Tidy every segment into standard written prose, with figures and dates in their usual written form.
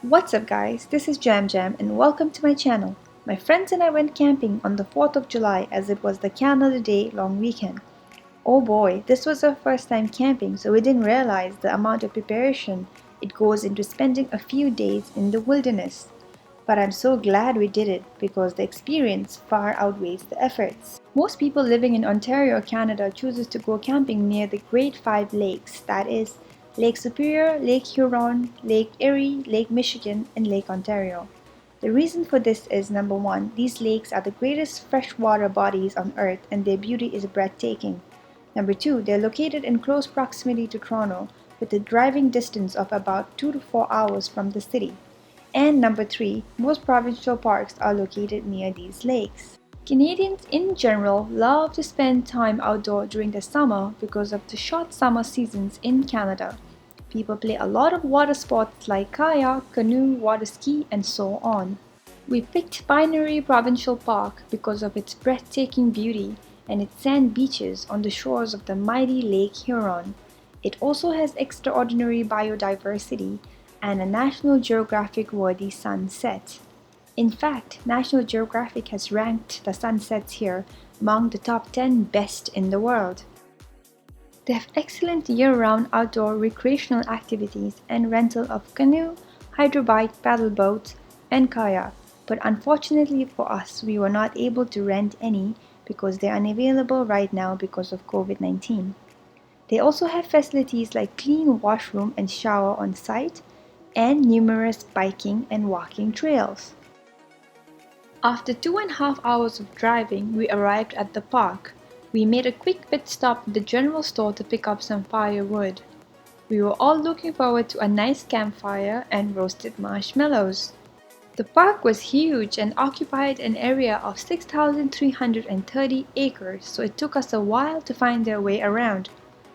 What's up guys, this is JamJam and welcome to my channel. My friends and I went camping on the 4th of July as it was the Canada Day long weekend. Oh boy, this was our first time camping, so we didn't realize the amount of preparation it goes into spending a few days in the wilderness. But I'm so glad we did it because the experience far outweighs the efforts. Most people living in Ontario, Canada chooses to go camping near the Great Five Lakes, that is, Lake Superior, Lake Huron, Lake Erie, Lake Michigan, and Lake Ontario. The reason for this is number one, these lakes are the greatest freshwater bodies on earth and their beauty is breathtaking. Number two, they're located in close proximity to Toronto with a driving distance of about 2 to 4 hours from the city. And number three, most provincial parks are located near these lakes. Canadians in general love to spend time outdoor during the summer because of the short summer seasons in Canada. People play a lot of water sports like kayak, canoe, water ski, and so on. We picked Pinery Provincial Park because of its breathtaking beauty and its sand beaches on the shores of the mighty Lake Huron. It also has extraordinary biodiversity and a National Geographic worthy sunset. In fact, National Geographic has ranked the sunsets here among the top 10 best in the world. They have excellent year-round outdoor recreational activities and rental of canoe, hydrobike, paddle boats, and kayak, but unfortunately for us, we were not able to rent any because they are unavailable right now because of COVID-19. They also have facilities like clean washroom and shower on site, and numerous biking and walking trails. After 2.5 hours of driving, we arrived at the park. We made a quick pit stop at the general store to pick up some firewood. We were all looking forward to a nice campfire and roasted marshmallows. The park was huge and occupied an area of 6,330 acres, so it took us a while to find our way around.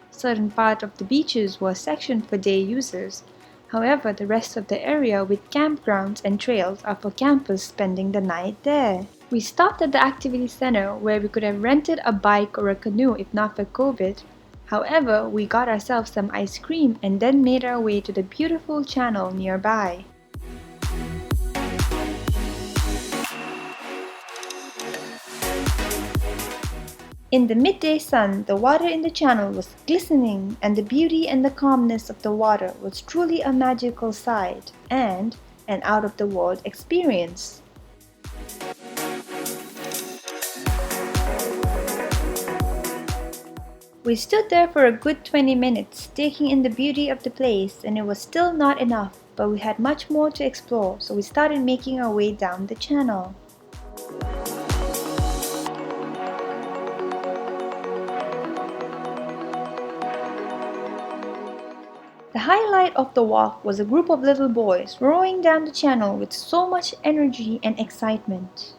Certain parts of the beaches were sectioned for day users. However, the rest of the area with campgrounds and trails are for campers spending the night there. We stopped at the activity center where we could have rented a bike or a canoe if not for COVID. However, we got ourselves some ice cream and then made our way to the beautiful channel nearby. In the midday sun, the water in the channel was glistening, and the beauty and the calmness of the water was truly a magical sight and an out-of-the-world experience. We stood there for a good 20 minutes, taking in the beauty of the place, and it was still not enough, but we had much more to explore, so we started making our way down the channel. The highlight of the walk was a group of little boys rowing down the channel with so much energy and excitement.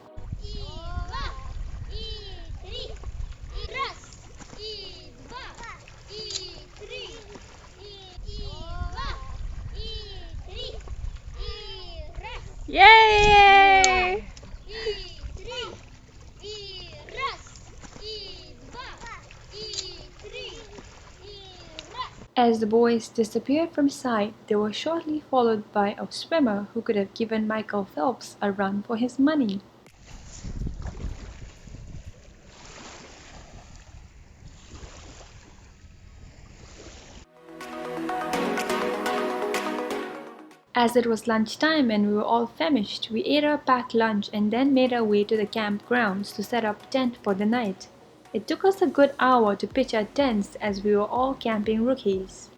Yay! As the boys disappeared from sight, they were shortly followed by a swimmer who could have given Michael Phelps a run for his money. As it was lunchtime and we were all famished, we ate our packed lunch and then made our way to the campgrounds to set up tent for the night. It took us a good hour to pitch our tents as we were all camping rookies.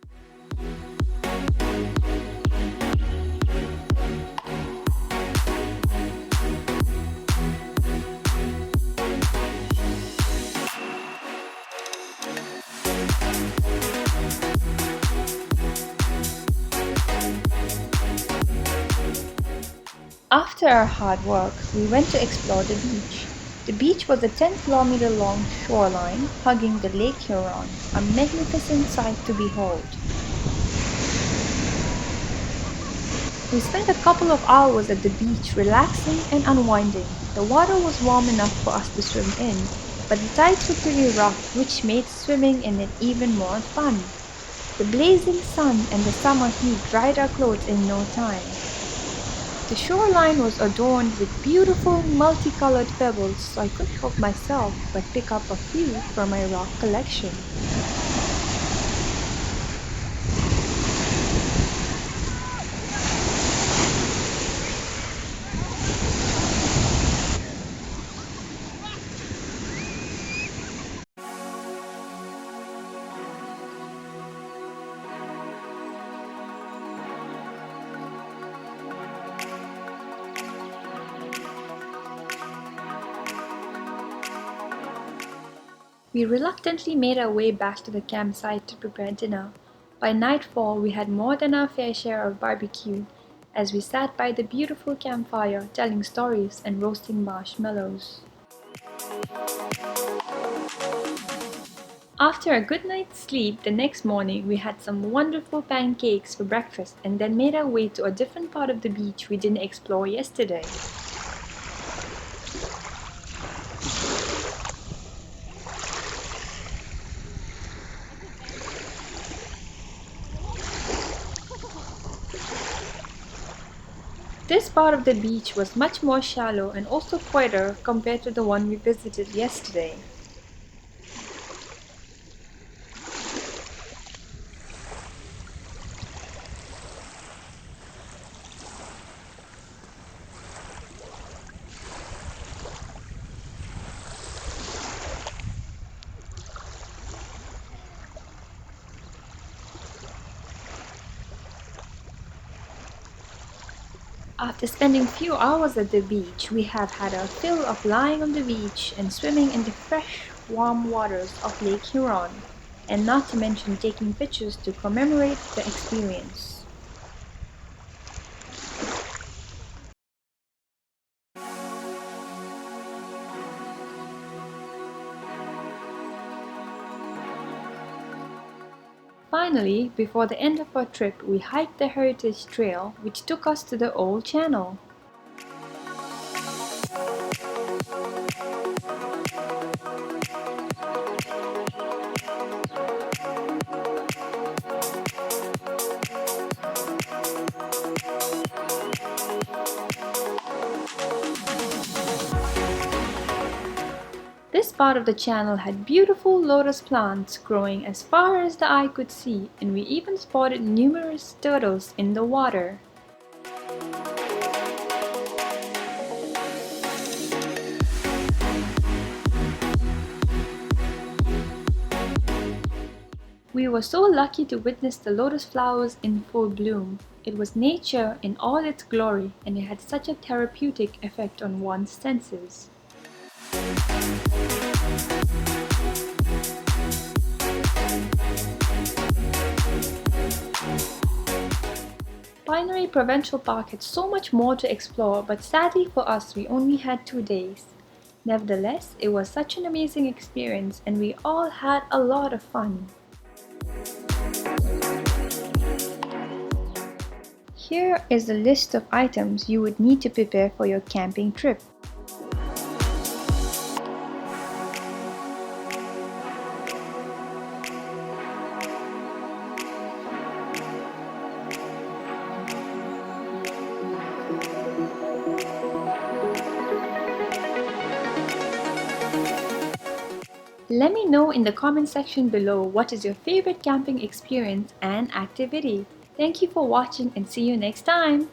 After our hard work, we went to explore the beach. The beach was a 10-kilometer long shoreline hugging the Lake Huron, a magnificent sight to behold. We spent a couple of hours at the beach relaxing and unwinding. The water was warm enough for us to swim in, but the tides were pretty rough, which made swimming in it even more fun. The blazing sun and the summer heat dried our clothes in no time. The shoreline was adorned with beautiful multicolored pebbles, so I couldn't help myself but pick up a few for my rock collection. We reluctantly made our way back to the campsite to prepare dinner. By nightfall, we had more than our fair share of barbecue as we sat by the beautiful campfire telling stories and roasting marshmallows. After a good night's sleep, the next morning we had some wonderful pancakes for breakfast and then made our way to a different part of the beach we didn't explore yesterday. This part of the beach was much more shallow and also quieter compared to the one we visited yesterday. After spending few hours at the beach, we have had our fill of lying on the beach and swimming in the fresh, warm waters of Lake Huron, and not to mention taking pictures to commemorate the experience. Finally, before the end of our trip, we hiked the Heritage Trail, which took us to the Old Channel. This part of the channel had beautiful lotus plants growing as far as the eye could see, and we even spotted numerous turtles in the water. We were so lucky to witness the lotus flowers in full bloom. It was nature in all its glory, and it had such a therapeutic effect on one's senses. Pinery Provincial Park had so much more to explore, but sadly for us we only had 2 days. Nevertheless, it was such an amazing experience and we all had a lot of fun. Here is a list of items you would need to prepare for your camping trip. Let me know in the comment section below what is your favorite camping experience and activity. Thank you for watching and see you next time!